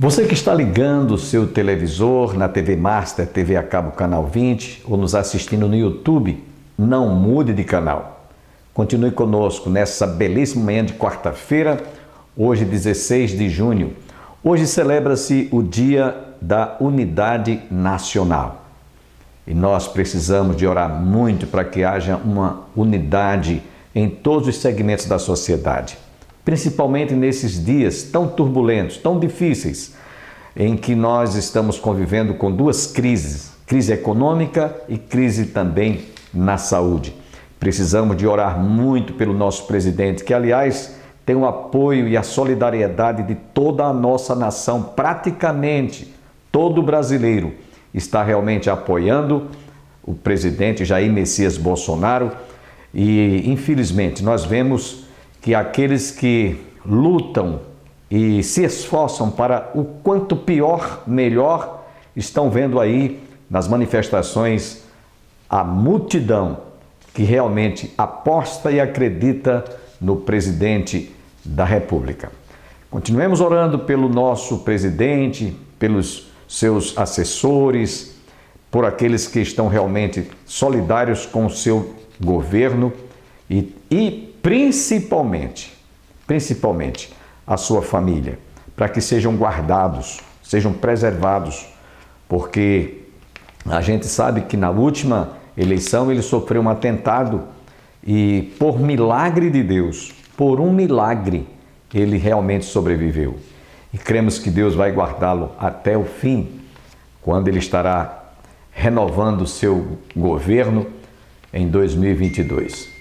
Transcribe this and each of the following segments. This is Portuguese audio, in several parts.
Você que está ligando o seu televisor na TV Master, TV a cabo canal 20 ou nos assistindo no YouTube, não mude de canal. Continue conosco nessa belíssima manhã de quarta-feira, hoje 16 de junho. Hoje celebra-se o Dia da Unidade Nacional. E nós precisamos de orar muito para que haja uma unidade em todos os segmentos da sociedade. Principalmente nesses dias tão turbulentos, tão difíceis, em que nós estamos convivendo com duas crises, crise econômica e crise também na saúde. Precisamos de orar muito pelo nosso presidente, que aliás tem o apoio e a solidariedade de toda a nossa nação, praticamente todo brasileiro está realmente apoiando o presidente Jair Messias Bolsonaro e infelizmente nós vemos que aqueles que lutam e se esforçam para o quanto pior, melhor, estão vendo aí nas manifestações a multidão que realmente aposta e acredita no presidente da República. Continuemos orando pelo nosso presidente, pelos seus assessores, por aqueles que estão realmente solidários com o seu governo e principalmente a sua família, para que sejam guardados, sejam preservados, porque a gente sabe que na última eleição ele sofreu um atentado e por milagre de Deus, por um milagre, ele realmente sobreviveu. E cremos que Deus vai guardá-lo até o fim, quando ele estará renovando o seu governo em 2022.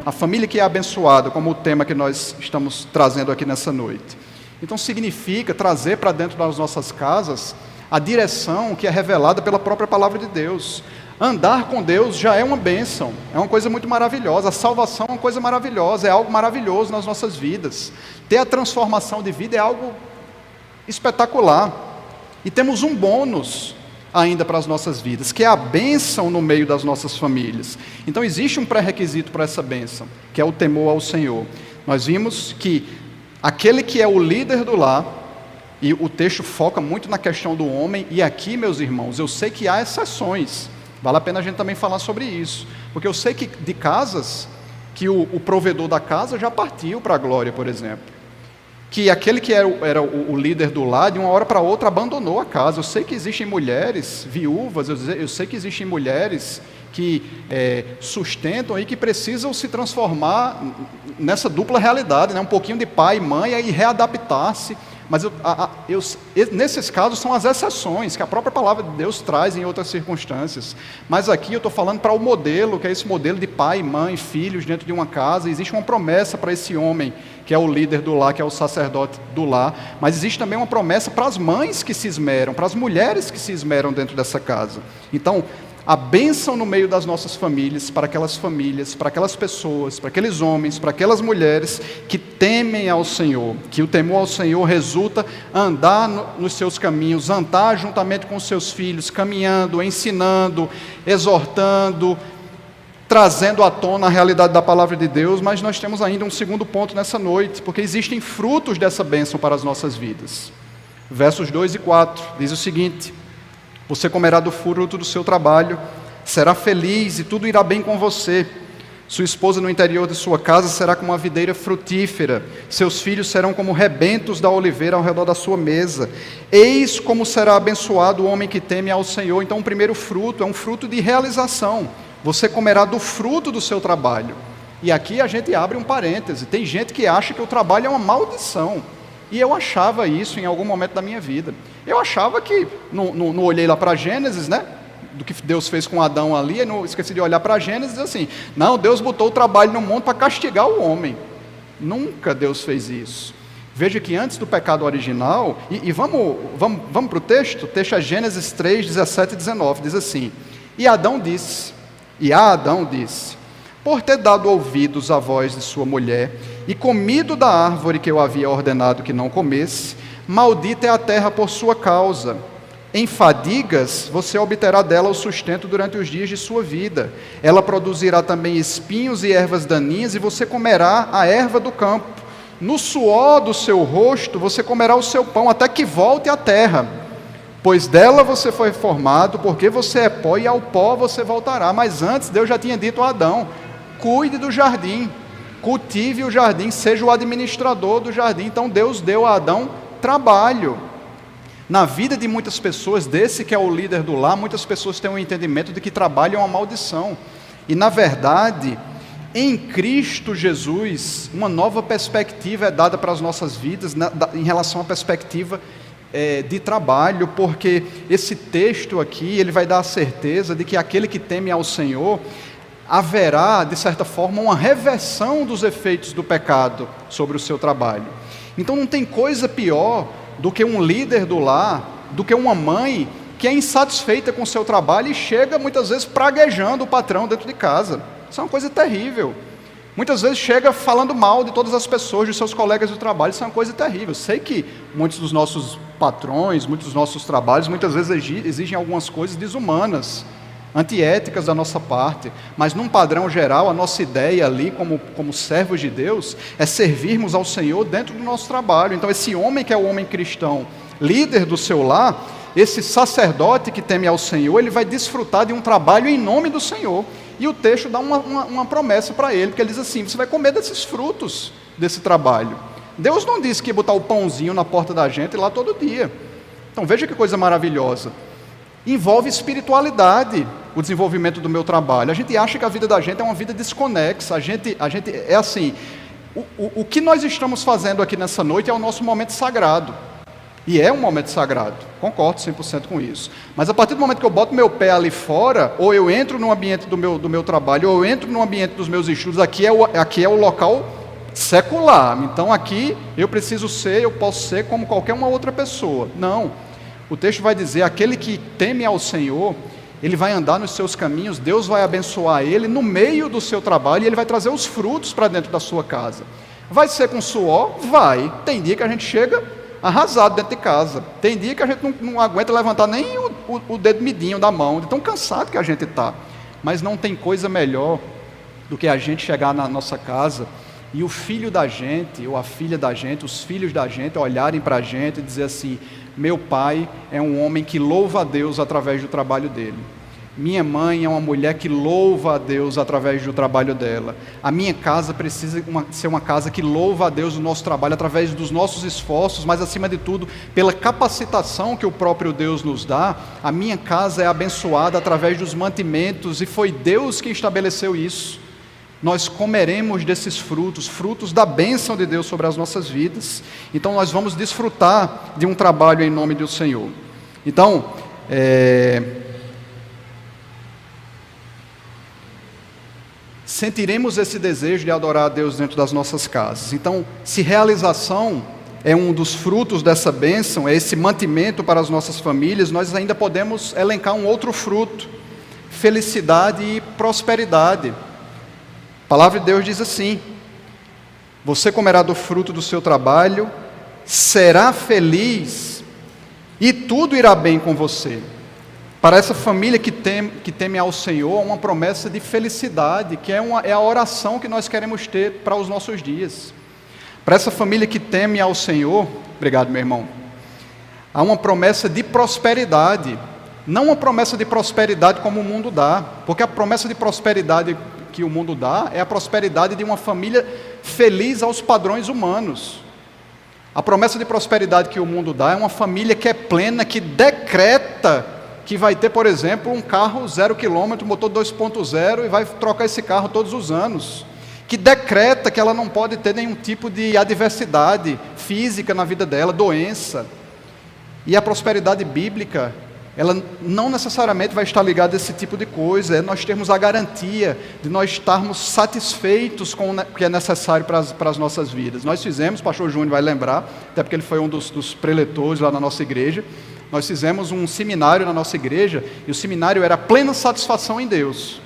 A família que é abençoada, como o tema que nós estamos trazendo aqui nessa noite. Então significa trazer para dentro das nossas casas a direção que é revelada pela própria palavra de Deus. Andar com Deus já é uma bênção, é uma coisa muito maravilhosa. A salvação é uma coisa maravilhosa, é algo maravilhoso nas nossas vidas. Ter a transformação de vida é algo espetacular. E temos um bônus ainda para as nossas vidas, que é a bênção no meio das nossas famílias. Então existe um pré-requisito para essa bênção, que é o temor ao Senhor. Nós vimos que aquele que é o líder do lar, e o texto foca muito na questão do homem, e aqui, meus irmãos, eu sei que há exceções, vale a pena a gente também falar sobre isso, porque eu sei que de casas, que o provedor da casa já partiu para a glória, por exemplo, que aquele que era o líder do lar, de uma hora para outra abandonou a casa. Eu sei que existem mulheres viúvas, eu sei que existem mulheres que sustentam e que precisam se transformar nessa dupla realidade, né? Um pouquinho de pai e mãe e readaptar-se. Mas nesses casos são as exceções que a própria palavra de Deus traz em outras circunstâncias. Mas aqui eu estou falando para o modelo, que é esse modelo de pai, mãe, filhos dentro de uma casa. Existe uma promessa para esse homem, que é o líder do lar, que é o sacerdote do lar. Mas existe também uma promessa para as mães que se esmeram, para as mulheres que se esmeram dentro dessa casa. Então, a bênção no meio das nossas famílias, para aquelas pessoas, para aqueles homens, para aquelas mulheres que temem ao Senhor, que o temor ao Senhor resulta andar nos seus caminhos, andar juntamente com os seus filhos, caminhando, ensinando, exortando, trazendo à tona a realidade da palavra de Deus. Mas nós temos ainda um segundo ponto nessa noite, porque existem frutos dessa bênção para as nossas vidas. Versos 2 e 4 diz o seguinte: você comerá do fruto do seu trabalho, será feliz e tudo irá bem com você. Sua esposa no interior de sua casa será como uma videira frutífera, seus filhos serão como rebentos da oliveira ao redor da sua mesa. Eis como será abençoado o homem que teme ao Senhor. Então o primeiro fruto é um fruto de realização. Você comerá do fruto do seu trabalho. E aqui a gente abre um parêntese. Tem gente que acha que o trabalho é uma maldição. E eu achava isso em algum momento da minha vida. Eu achava que, não olhei lá para Gênesis, né? Do que Deus fez com Adão ali, não esqueci de olhar para Gênesis e assim, não, Deus botou o trabalho no mundo para castigar o homem. Nunca Deus fez isso. Veja que antes do pecado original, e vamos para o texto é Gênesis 3, 17 e 19, diz assim: e a Adão disse, por ter dado ouvidos à voz de sua mulher, e comido da árvore que eu havia ordenado que não comesse, maldita é a terra por sua causa. em fadigas, você obterá dela o sustento durante os dias de sua vida. Ela produzirá também espinhos e ervas daninhas, e você comerá a erva do campo. No suor do seu rosto, você comerá o seu pão, até que volte à terra. Pois dela você foi formado, porque você é pó, e ao pó você voltará. Mas antes, Deus já tinha dito a Adão: cuide do jardim, cultive o jardim, seja o administrador do jardim. Então Deus deu a Adão trabalho. Na vida de muitas pessoas, desse que é o líder do lar, muitas pessoas têm um entendimento de que trabalho é uma maldição. E na verdade, em Cristo Jesus, uma nova perspectiva é dada para as nossas vidas em relação à perspectiva de trabalho, porque esse texto aqui, ele vai dar a certeza de que aquele que teme ao Senhor, haverá, de certa forma, uma reversão dos efeitos do pecado sobre o seu trabalho. Então não tem coisa pior do que um líder do lar, do que uma mãe que é insatisfeita com o seu trabalho e chega muitas vezes praguejando o patrão dentro de casa. Isso é uma coisa terrível. Muitas vezes chega falando mal de todas as pessoas, de seus colegas de trabalho. Isso é uma coisa terrível. Eu sei que muitos dos nossos patrões, muitos dos nossos trabalhos, muitas vezes exigem algumas coisas desumanas, antiéticas da nossa parte, mas num padrão geral, a nossa ideia ali, como servos de Deus, é servirmos ao Senhor dentro do nosso trabalho. Então esse homem que é o homem cristão, líder do seu lar, esse sacerdote que teme ao Senhor, ele vai desfrutar de um trabalho em nome do Senhor. E o texto dá uma promessa para ele, porque ele diz assim: você vai comer desses frutos desse trabalho. Deus não disse que ia botar o pãozinho na porta da gente lá todo dia. Então veja que coisa maravilhosa. Envolve espiritualidade o desenvolvimento do meu trabalho. A gente acha que a vida da gente é uma vida desconexa. A gente é assim, o que nós estamos fazendo aqui nessa noite é o nosso momento sagrado. E é um momento sagrado, concordo 100% com isso. Mas a partir do momento que eu boto meu pé ali fora, ou eu entro no ambiente do meu trabalho, ou eu entro no ambiente dos meus estudos, aqui é o local secular. Então aqui eu posso ser como qualquer uma outra pessoa. Não. O texto vai dizer: aquele que teme ao Senhor, ele vai andar nos seus caminhos, Deus vai abençoar ele no meio do seu trabalho, e ele vai trazer os frutos para dentro da sua casa. Vai ser com suor? Vai. Tem dia que a gente chega arrasado dentro de casa. Tem dia que a gente não aguenta levantar nem o dedo midinho da mão, de tão cansado que a gente está. Mas não tem coisa melhor do que a gente chegar na nossa casa e o filho da gente, ou a filha da gente, os filhos da gente olharem para a gente e dizer assim: meu pai é um homem que louva a Deus através do trabalho dele. Minha mãe é uma mulher que louva a Deus através do trabalho dela. A minha casa precisa ser uma casa que louva a Deus no nosso trabalho, através dos nossos esforços, mas acima de tudo, pela capacitação que o próprio Deus nos dá. A minha casa é abençoada através dos mantimentos, e foi Deus que estabeleceu isso. Nós comeremos desses frutos da bênção de Deus sobre as nossas vidas. Então nós vamos desfrutar de um trabalho em nome do Senhor. Então, sentiremos esse desejo de adorar a Deus dentro das nossas casas. Então, se realização é um dos frutos dessa bênção, é esse mantimento para as nossas famílias, nós ainda podemos elencar um outro fruto: felicidade e prosperidade. A palavra de Deus diz assim: você comerá do fruto do seu trabalho, será feliz e tudo irá bem com você. Para essa família que teme ao Senhor, uma promessa de felicidade, que é a oração que nós queremos ter para os nossos dias. Para essa família que teme ao Senhor, obrigado, meu irmão, há uma promessa de prosperidade. Não uma promessa de prosperidade como o mundo dá, porque a promessa de prosperidade que o mundo dá é a prosperidade de uma família feliz aos padrões humanos. A promessa de prosperidade que o mundo dá é uma família que é plena, que decreta que vai ter, por exemplo, um carro 0 km, motor 2.0, e vai trocar esse carro todos os anos. Que decreta que ela não pode ter nenhum tipo de adversidade física na vida dela, doença. E a prosperidade bíblica, ela não necessariamente vai estar ligada a esse tipo de coisa. É nós termos a garantia de nós estarmos satisfeitos com o que é necessário para as nossas vidas. Nós fizemos, o pastor Júnior vai lembrar, até porque ele foi um dos preletores lá na nossa igreja, nós fizemos um seminário na nossa igreja, e o seminário era plena satisfação em Deus.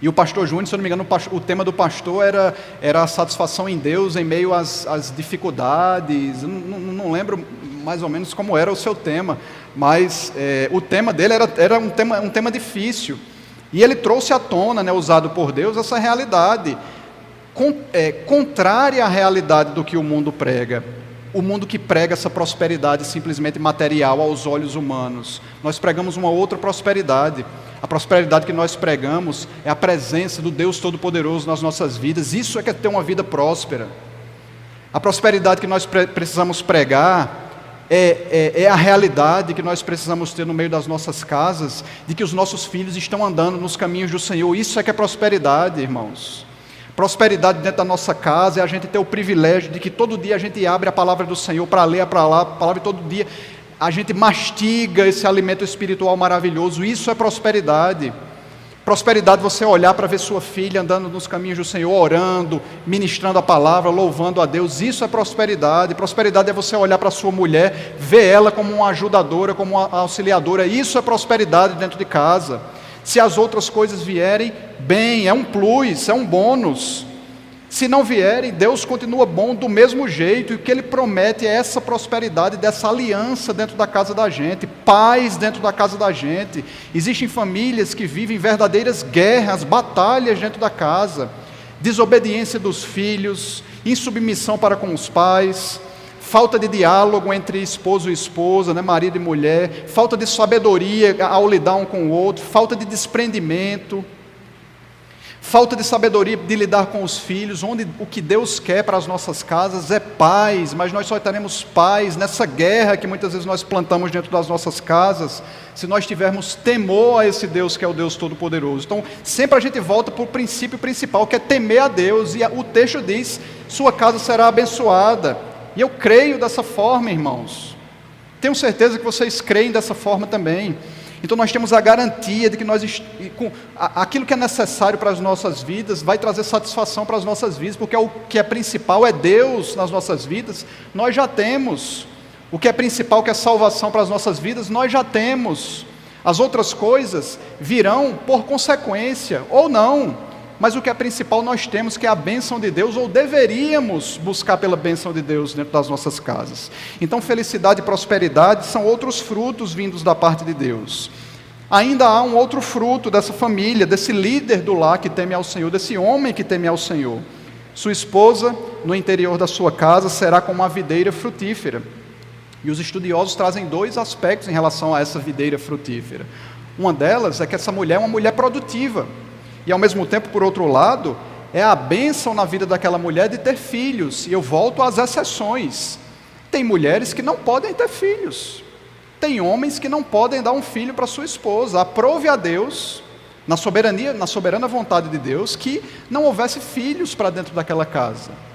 E o pastor Júnior, se eu não me engano, o tema do pastor era a satisfação em Deus em meio às dificuldades. Não lembro mais ou menos como era o seu tema, mas o tema dele era um tema difícil. E ele trouxe à tona, né, usado por Deus, essa realidade contrária à realidade do que o mundo prega. O mundo que prega essa prosperidade simplesmente material aos olhos humanos. Nós pregamos uma outra prosperidade. A prosperidade que nós pregamos é a presença do Deus Todo-Poderoso nas nossas vidas. Isso é que é ter uma vida próspera. A prosperidade que nós precisamos pregar é a realidade que nós precisamos ter no meio das nossas casas, de que os nossos filhos estão andando nos caminhos do Senhor. Isso é que é prosperidade, irmãos. Prosperidade dentro da nossa casa é a gente ter o privilégio de que todo dia a gente abre a palavra do Senhor para ler a palavra, e todo dia a gente mastiga esse alimento espiritual maravilhoso. Isso é prosperidade. Prosperidade, você olhar para ver sua filha andando nos caminhos do Senhor, orando, ministrando a palavra, louvando a Deus. Isso é prosperidade. Prosperidade é você olhar para sua mulher, ver ela como uma ajudadora, como uma auxiliadora. Isso é prosperidade dentro de casa. Se as outras coisas vierem, bem, é um plus, é um bônus. Se não vierem, Deus continua bom do mesmo jeito, e o que Ele promete é essa prosperidade, dessa aliança dentro da casa da gente, paz dentro da casa da gente. Existem famílias que vivem verdadeiras guerras, batalhas dentro da casa, desobediência dos filhos, insubmissão para com os pais, falta de diálogo entre esposo e esposa, né, marido e mulher, falta de sabedoria ao lidar um com o outro, falta de desprendimento, falta de sabedoria de lidar com os filhos, onde o que Deus quer para as nossas casas é paz, mas nós só teremos paz nessa guerra que muitas vezes nós plantamos dentro das nossas casas, se nós tivermos temor a esse Deus que é o Deus Todo-Poderoso. Então, sempre a gente volta para o princípio principal, que é temer a Deus, e o texto diz, sua casa será abençoada. E eu creio dessa forma, irmãos. Tenho certeza que vocês creem dessa forma também. Então nós temos a garantia de que aquilo que é necessário para as nossas vidas vai trazer satisfação para as nossas vidas, porque o que é principal é Deus nas nossas vidas, nós já temos. O que é principal, que é salvação para as nossas vidas, nós já temos. As outras coisas virão por consequência, ou não. Mas o que é principal nós temos, que é a bênção de Deus, ou deveríamos buscar pela bênção de Deus dentro das nossas casas. Então felicidade e prosperidade são outros frutos vindos da parte de Deus. Ainda há um outro fruto dessa família, desse líder do lar que teme ao Senhor, desse homem que teme ao Senhor. Sua esposa, no interior da sua casa, será como uma videira frutífera. E os estudiosos trazem dois aspectos em relação a essa videira frutífera. Uma delas é que essa mulher é uma mulher produtiva. E ao mesmo tempo, por outro lado, é a bênção na vida daquela mulher de ter filhos. E eu volto às exceções. Tem mulheres que não podem ter filhos. Tem homens que não podem dar um filho para sua esposa. Aprove a Deus, na soberana vontade de Deus, que não houvesse filhos para dentro daquela casa.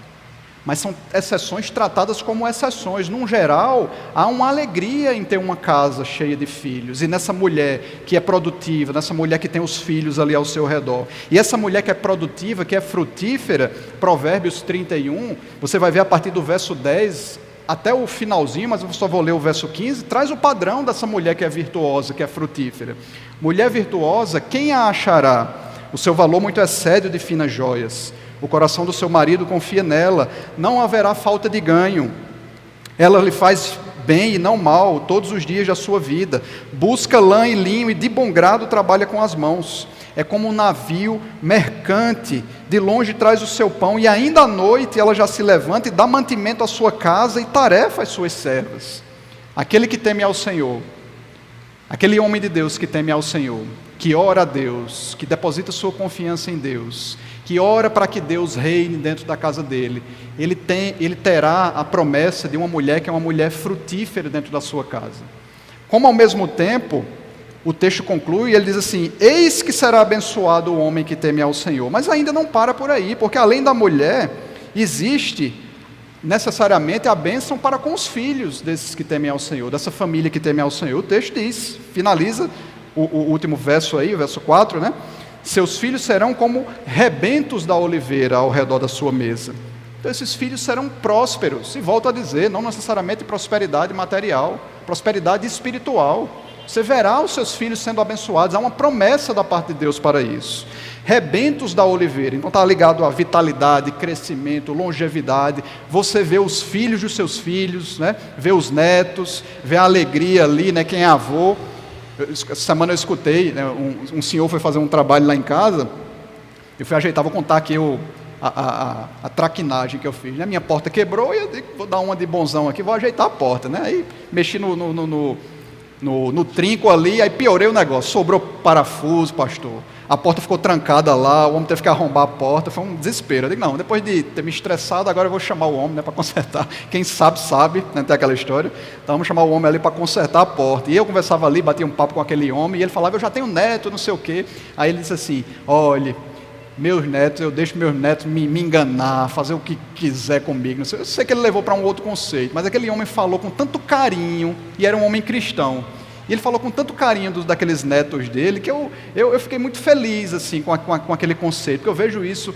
Mas são exceções tratadas como exceções. Num geral, há uma alegria em ter uma casa cheia de filhos. E nessa mulher que é produtiva, nessa mulher que tem os filhos ali ao seu redor. E essa mulher que é produtiva, que é frutífera, Provérbios 31, você vai ver a partir do verso 10 até o finalzinho, mas eu só vou ler o verso 15, traz o padrão dessa mulher que é virtuosa, que é frutífera. Mulher virtuosa, quem a achará? O seu valor muito excede o de finas joias. O coração do seu marido confia nela, não haverá falta de ganho. Ela lhe faz bem e não mal todos os dias da sua vida. Busca lã e linho e de bom grado trabalha com as mãos. É como um navio mercante, de longe traz o seu pão, e ainda à noite ela já se levanta e dá mantimento à sua casa e tarefa às suas servas. Aquele que teme ao Senhor, aquele homem de Deus que teme ao Senhor, que ora a Deus, que deposita sua confiança em Deus, que ora para que Deus reine dentro da casa dele, ele terá a promessa de uma mulher que é uma mulher frutífera dentro da sua casa. Como ao mesmo tempo, o texto conclui e ele diz assim, eis que será abençoado o homem que teme ao Senhor. Mas ainda não para por aí, porque além da mulher, existe necessariamente a bênção para com os filhos desses que temem ao Senhor, dessa família que teme ao Senhor. O texto diz, finaliza o último verso aí, o verso 4, né? Seus filhos serão como rebentos da oliveira ao redor da sua mesa. Então esses filhos serão prósperos, e volto a dizer, não necessariamente prosperidade material, prosperidade espiritual. Você verá os seus filhos sendo abençoados. Há uma promessa da parte de Deus para isso. Rebentos da oliveira. Então está ligado a vitalidade, crescimento, longevidade. Você vê os filhos dos seus filhos, né? Vê os netos, vê a alegria ali, né? Quem é avô. Essa semana eu escutei, né? Um senhor foi fazer um trabalho lá em casa. Eu fui ajeitar, vou contar aqui a traquinagem que eu fiz, né? Minha porta quebrou e eu digo, vou dar uma de bonzão aqui, vou ajeitar a porta, né? Aí mexi no trinco ali, aí piorei o negócio, sobrou parafuso, pastor, a porta ficou trancada lá, o homem teve que arrombar a porta, foi um desespero. Eu digo, não, depois de ter me estressado, agora eu vou chamar o homem, né, para consertar. Quem sabe, né, tem aquela história. Então vamos chamar o homem ali para consertar a porta. E eu conversava ali, batia um papo com aquele homem, e ele falava, eu já tenho neto, não sei o quê. Aí ele disse assim, olha, meus netos, eu deixo meus netos me enganar, fazer o que quiser comigo. Não sei. Eu sei que ele levou para um outro conceito, mas aquele homem falou com tanto carinho, e era um homem cristão. E ele falou com tanto carinho daqueles netos dele, que eu fiquei muito feliz assim, com aquele conceito, porque eu vejo isso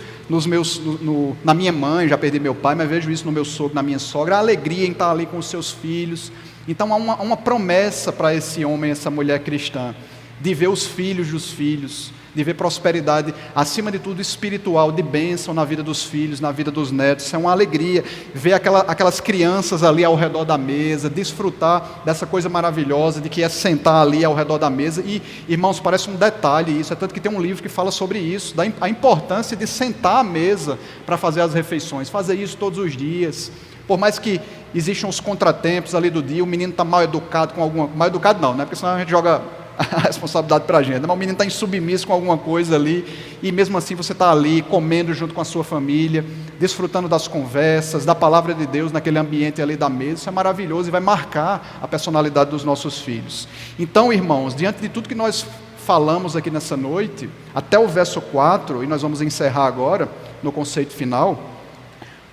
na minha mãe, já perdi meu pai, mas vejo isso no meu sogro, na minha sogra, a alegria em estar ali com os seus filhos. Então há uma promessa para esse homem, essa mulher cristã, de ver os filhos dos filhos, de ver prosperidade, acima de tudo espiritual, de bênção na vida dos filhos, na vida dos netos. Isso é uma alegria, ver aquelas crianças ali ao redor da mesa, desfrutar dessa coisa maravilhosa de que é sentar ali ao redor da mesa. E, irmãos, parece um detalhe isso, é tanto que tem um livro que fala sobre isso, a importância de sentar à mesa para fazer as refeições, fazer isso todos os dias. Por mais que existam os contratempos ali do dia, o menino está mal educado com alguma... Mal educado não, né? Porque senão a gente joga a responsabilidade para a gente, mas o menino está insubmisso com alguma coisa ali, e mesmo assim você está ali, comendo junto com a sua família, desfrutando das conversas, da palavra de Deus naquele ambiente ali da mesa. Isso é maravilhoso e vai marcar a personalidade dos nossos filhos. Então, irmãos, diante de tudo que nós falamos aqui nessa noite, até o verso 4, e nós vamos encerrar agora, no conceito final,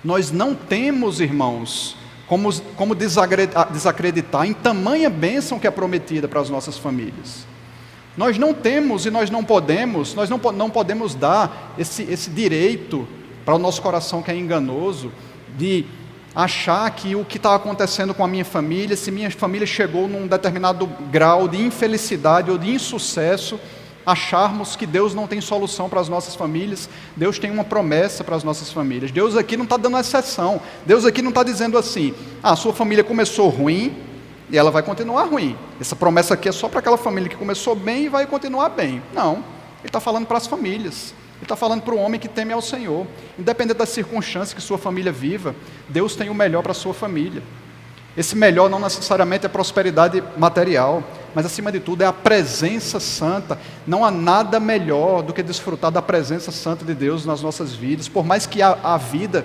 nós não temos, irmãos, como desacreditar em tamanha bênção que é prometida para as nossas famílias. Nós não temos e nós não podemos dar esse direito para o nosso coração que é enganoso, de achar que o que está acontecendo com a minha família, se minha família chegou num determinado grau de infelicidade ou de insucesso, acharmos que Deus não tem solução para as nossas famílias. Deus tem uma promessa para as nossas famílias. Deus aqui não está dando exceção. Deus aqui não está dizendo assim, a sua família começou ruim e ela vai continuar ruim. Essa promessa aqui é só para aquela família que começou bem e vai continuar bem. Não, Ele está falando para as famílias. Ele está falando para o homem que teme ao Senhor. Independente das circunstâncias que sua família viva, Deus tem o melhor para a sua família. Esse melhor não necessariamente é prosperidade material, mas acima de tudo é a presença santa. Não há nada melhor do que desfrutar da presença santa de Deus nas nossas vidas. Por mais que a vida,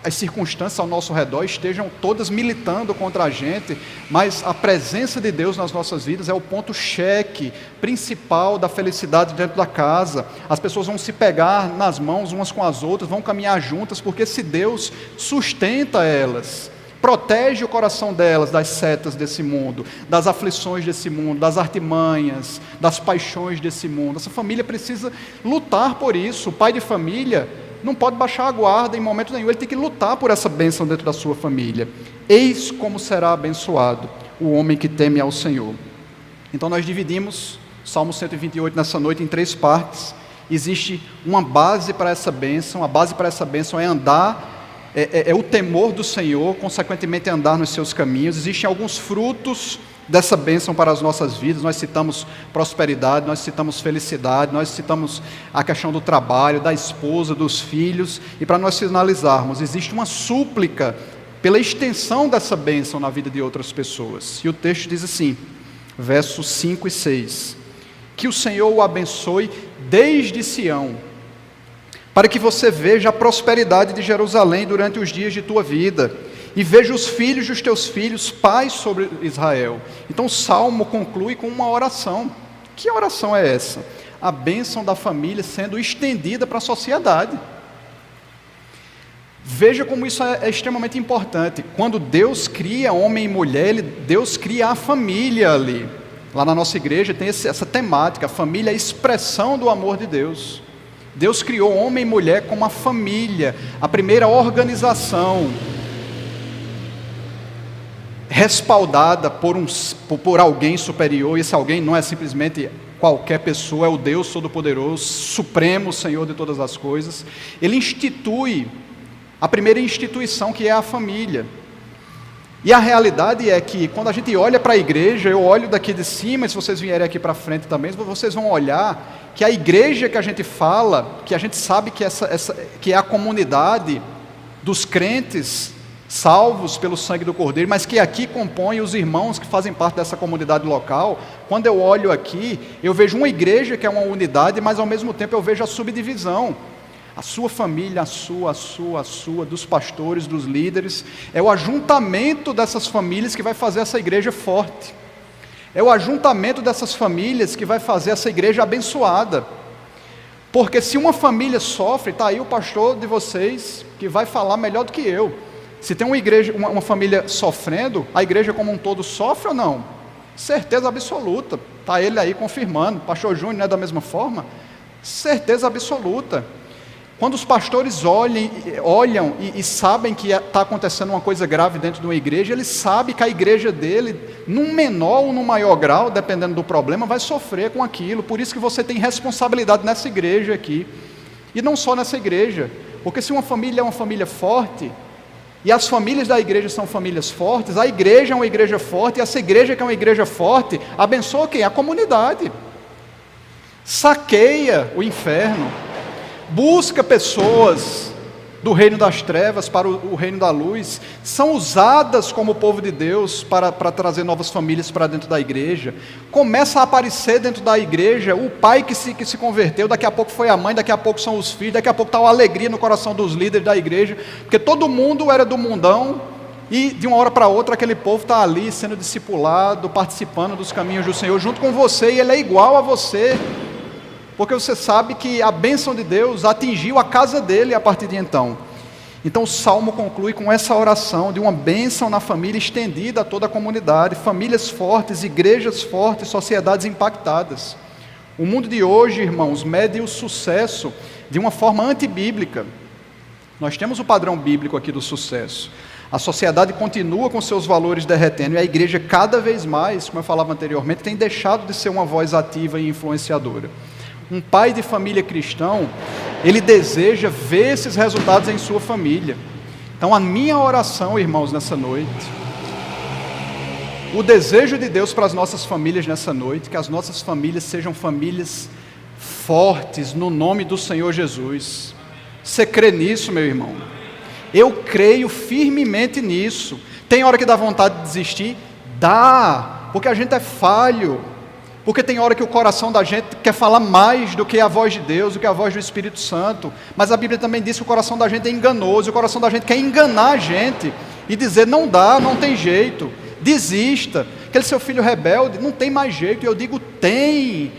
as circunstâncias ao nosso redor estejam todas militando contra a gente, mas a presença de Deus nas nossas vidas é o ponto-cheque principal da felicidade dentro da casa. As pessoas vão se pegar nas mãos umas com as outras, vão caminhar juntas, porque esse Deus sustenta elas, protege o coração delas das setas desse mundo, das aflições desse mundo, das artimanhas, das paixões desse mundo. Essa família precisa lutar por isso. O pai de família não pode baixar a guarda em momento nenhum, ele tem que lutar por essa bênção dentro da sua família. Eis como será abençoado o homem que teme ao Senhor. Então nós dividimos Salmo 128 nessa noite em 3 partes. Existe uma base para essa bênção. A base para essa bênção é andar, é o temor do Senhor, consequentemente andar nos seus caminhos. Existem alguns frutos dessa bênção para as nossas vidas. Nós citamos prosperidade, nós citamos felicidade, nós citamos a questão do trabalho, da esposa, dos filhos. E para nós finalizarmos, existe uma súplica pela extensão dessa bênção na vida de outras pessoas. E o texto diz assim, versos 5 e 6, que o Senhor o abençoe desde Sião, para que você veja a prosperidade de Jerusalém durante os dias de tua vida, e veja os filhos dos teus filhos, paz sobre Israel. Então o Salmo conclui com uma oração. Que oração é essa? A bênção da família sendo estendida para a sociedade. Veja como isso é extremamente importante. Quando Deus cria homem e mulher, Deus cria a família ali. Lá na nossa igreja tem essa temática, a família é a expressão do amor de Deus. Deus criou homem e mulher como uma família, a primeira organização respaldada por alguém superior, e esse alguém não é simplesmente qualquer pessoa, é o Deus Todo-Poderoso, Supremo Senhor de todas as coisas. Ele institui a primeira instituição, que é a família. E a realidade é que, quando a gente olha para a igreja, eu olho daqui de cima, e se vocês vierem aqui para frente também, vocês vão olhar que a igreja que a gente fala, que a gente sabe que, que é a comunidade dos crentes salvos pelo sangue do Cordeiro, mas que aqui compõe os irmãos que fazem parte dessa comunidade local. Quando eu olho aqui, eu vejo uma igreja que é uma unidade, mas ao mesmo tempo eu vejo a subdivisão. A sua família, a sua, dos pastores, dos líderes. É o ajuntamento dessas famílias que vai fazer essa igreja forte. É o ajuntamento dessas famílias que vai fazer essa igreja abençoada. Porque se uma família sofre, está aí o pastor de vocês que vai falar melhor do que eu. Se tem uma igreja, uma família sofrendo, a igreja como um todo sofre ou não? Certeza absoluta. Está ele aí confirmando. Pastor Júnior não é da mesma forma? Certeza absoluta. Quando os pastores olham e sabem que está acontecendo uma coisa grave dentro de uma igreja, eles sabem que a igreja dele, num menor ou num maior grau, dependendo do problema, vai sofrer com aquilo. Por isso que você tem responsabilidade nessa igreja aqui. E não só nessa igreja. Porque se uma família é uma família forte, e as famílias da igreja são famílias fortes, a igreja é uma igreja forte, e essa igreja que é uma igreja forte, abençoa quem? A comunidade. Saqueia o inferno. Busca pessoas do reino das trevas para o reino da luz, são usadas como povo de Deus para trazer novas famílias para dentro da igreja. Começa a aparecer dentro da igreja o pai que se converteu, daqui a pouco foi a mãe, daqui a pouco são os filhos, daqui a pouco está uma alegria no coração dos líderes da igreja, porque todo mundo era do mundão, e de uma hora para outra aquele povo está ali sendo discipulado, participando dos caminhos do Senhor junto com você, e ele é igual a você, porque você sabe que a bênção de Deus atingiu a casa dele a partir de então. Então o Salmo conclui com essa oração de uma bênção na família estendida a toda a comunidade, famílias fortes, igrejas fortes, sociedades impactadas. O mundo de hoje, irmãos, mede o sucesso de uma forma antibíblica. Nós temos o padrão bíblico aqui do sucesso. A sociedade continua com seus valores derretendo, e a igreja cada vez mais, como eu falava anteriormente, tem deixado de ser uma voz ativa e influenciadora. Um pai de família cristão, ele deseja ver esses resultados em sua família. Então a minha oração, irmãos, nessa noite, o desejo de Deus para as nossas famílias nessa noite, que as nossas famílias sejam famílias fortes no nome do Senhor Jesus. Você crê nisso, meu irmão? Eu creio firmemente nisso. Tem hora que dá vontade de desistir? Dá, porque a gente é falho. Porque tem hora que o coração da gente quer falar mais do que a voz de Deus, do que a voz do Espírito Santo. Mas a Bíblia também diz que o coração da gente é enganoso, o coração da gente quer enganar a gente e dizer, não dá, não tem jeito, desista. Aquele seu filho rebelde, não tem mais jeito. E eu digo, tem,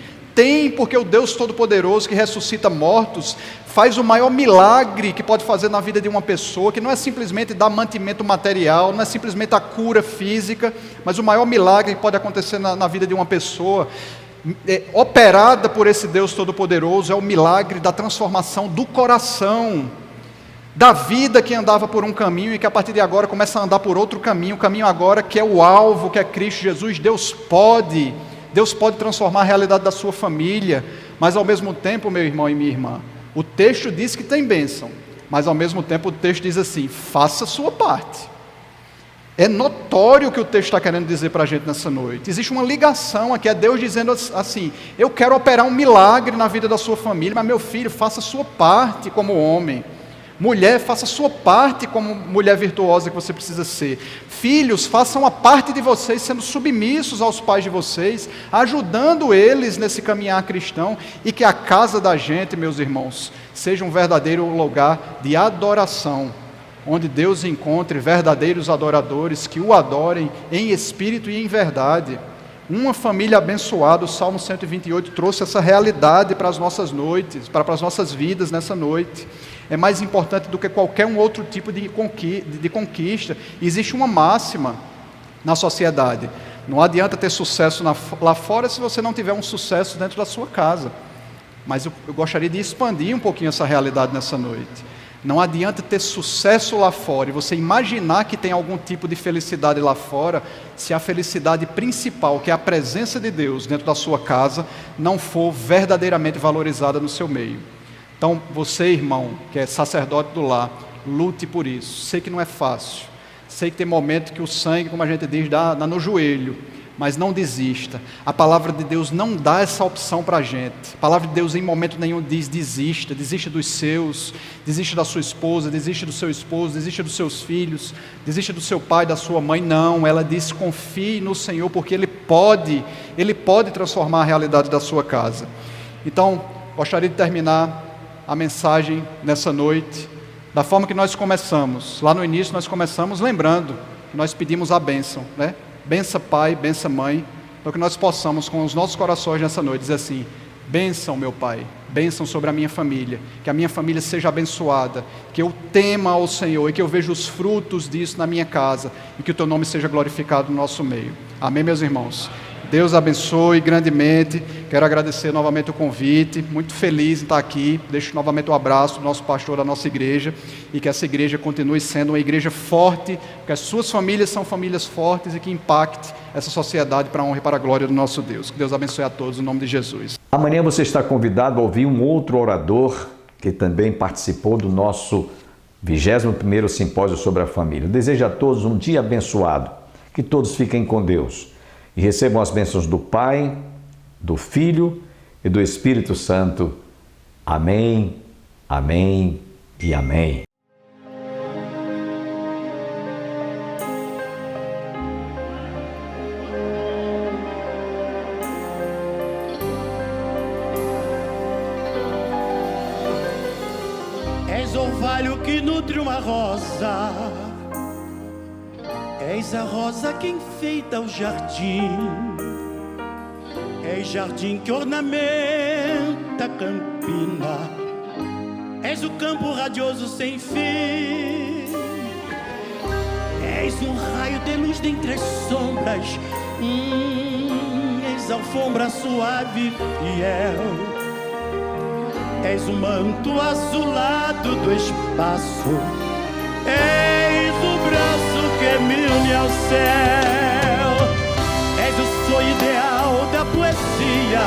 porque o Deus Todo-Poderoso que ressuscita mortos, faz o maior milagre que pode fazer na vida de uma pessoa, que não é simplesmente dar mantimento material, não é simplesmente a cura física, mas o maior milagre que pode acontecer na vida de uma pessoa, operada por esse Deus Todo-Poderoso, é o milagre da transformação do coração, da vida que andava por um caminho e que a partir de agora começa a andar por outro caminho, o caminho agora que é o alvo, que é Cristo Jesus. Deus pode transformar a realidade da sua família, mas ao mesmo tempo, meu irmão e minha irmã, o texto diz que tem bênção, mas ao mesmo tempo o texto diz assim, faça a sua parte. É notório o que o texto está querendo dizer para a gente nessa noite. Existe uma ligação aqui, é Deus dizendo assim, eu quero operar um milagre na vida da sua família, mas meu filho, faça a sua parte como homem. Mulher, faça a sua parte como mulher virtuosa que você precisa ser. Filhos, façam a parte de vocês sendo submissos aos pais de vocês, ajudando eles nesse caminhar cristão, e que a casa da gente, meus irmãos, seja um verdadeiro lugar de adoração, onde Deus encontre verdadeiros adoradores que o adorem em espírito e em verdade. Uma família abençoada, o Salmo 128 trouxe essa realidade para as nossas noites, para as nossas vidas nessa noite. É mais importante do que qualquer um outro tipo de conquista. Existe uma máxima na sociedade: não adianta ter sucesso lá fora se você não tiver um sucesso dentro da sua casa. Mas eu gostaria de expandir um pouquinho essa realidade nessa noite. Não adianta ter sucesso lá fora e você imaginar que tem algum tipo de felicidade lá fora, se a felicidade principal, que é a presença de Deus dentro da sua casa, não for verdadeiramente valorizada no seu meio. Então, você, irmão, que é sacerdote do lar, lute por isso. Sei que não é fácil. Sei que tem momento que o sangue, como a gente diz, dá no joelho. Mas não desista. A palavra de Deus não dá essa opção para a gente. A palavra de Deus em momento nenhum diz desista. Desista dos seus, desista da sua esposa, desista do seu esposo, desista dos seus filhos, desista do seu pai, da sua mãe. Não, ela diz confie no Senhor, porque Ele pode transformar a realidade da sua casa. Então, gostaria de terminar a mensagem nessa noite da forma que nós começamos. Lá no início nós começamos lembrando que nós pedimos a bênção, né? Bença pai, bença mãe, para que nós possamos com os nossos corações nessa noite dizer assim: bênção meu pai, bênção sobre a minha família, que a minha família seja abençoada, que eu tema ao Senhor e que eu veja os frutos disso na minha casa e que o teu nome seja glorificado no nosso meio. Amém, meus irmãos? Deus abençoe grandemente. Quero agradecer novamente o convite, muito feliz em estar aqui. Deixo novamente o abraço do nosso pastor da nossa igreja e que essa igreja continue sendo uma igreja forte, que as suas famílias são famílias fortes e que impacte essa sociedade para a honra e para a glória do nosso Deus. Que Deus abençoe a todos, em nome de Jesus. Amanhã você está convidado a ouvir um outro orador que também participou do nosso 21º Simpósio sobre a Família. Eu desejo a todos um dia abençoado, que todos fiquem com Deus e recebam as bênçãos do Pai, do Filho e do Espírito Santo. Amém, amém e amém. És orvalho que nutre uma rosa, és a rosa que enfeita o jardim, és jardim que ornamenta a campina, és o campo radioso sem fim, és um raio de luz dentre as sombras, és alfombra suave e fiel. És o manto azulado do espaço, és o braço que me une ao céu, és o sonho ideal da poesia,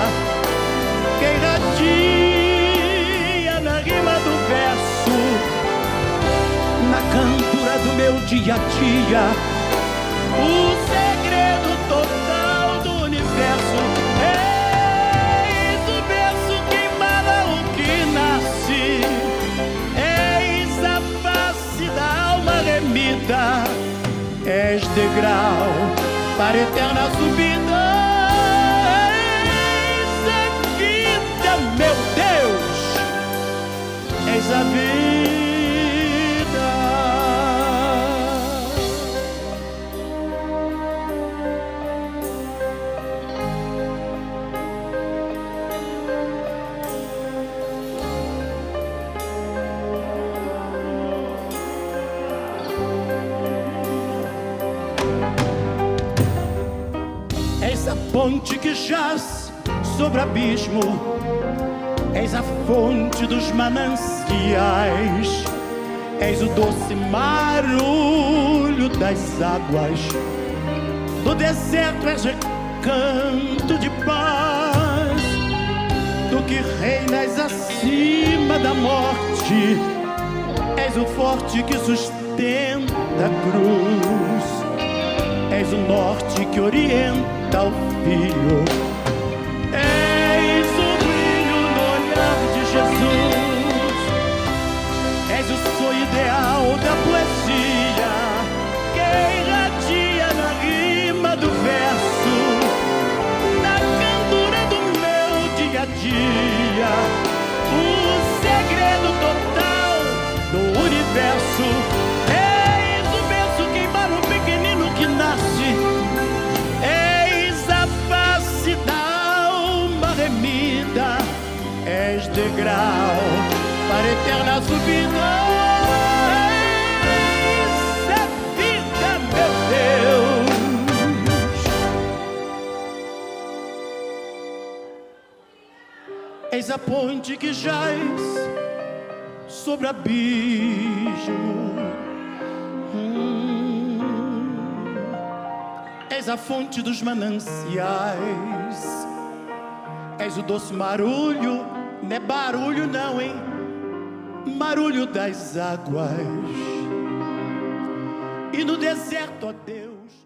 que irradia na rima do verso, na cantora do meu dia a dia, o segredo total do universo. És degrau para a eterna subida, és a vida, meu Deus, és a vida. És a ponte que jaz sobre o abismo, és a fonte dos mananciais, és o doce marulho das águas, do deserto és recanto de paz, tu que reinas acima da morte, és o forte que sustenta a cruz, és o norte que orienta ao filho, és o brilho no olhar de Jesus, és o sonho ideal da poesia, que irradia na rima do verso, na cantora do meu dia a dia, o segredo total do universo. És o berço queimar o pequenino que nasce, és degrau para a eterna subida, és a vida, meu Deus. És a ponte que jaz sobre abismo. És a fonte dos mananciais. És o doce marulho, não é barulho não, hein? Marulho das águas. E no deserto, ó Deus,